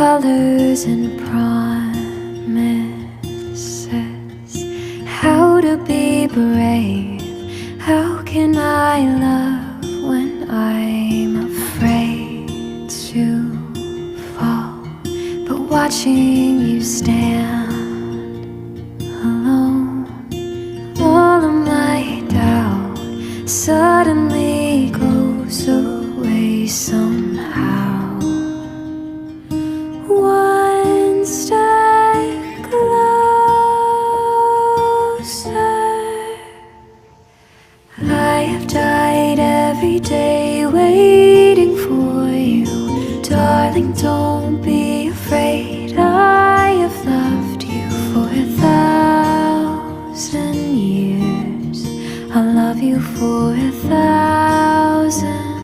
colors and promises. How to be brave, how can I love when I'm afraid to fall? But watching you stand alone, all of my doubt suddenly goes away somehow. One step closer. I have died every day waiting for you. Darling, don't be afraid. I have loved you for 1,000 years. I'll love you for 1,000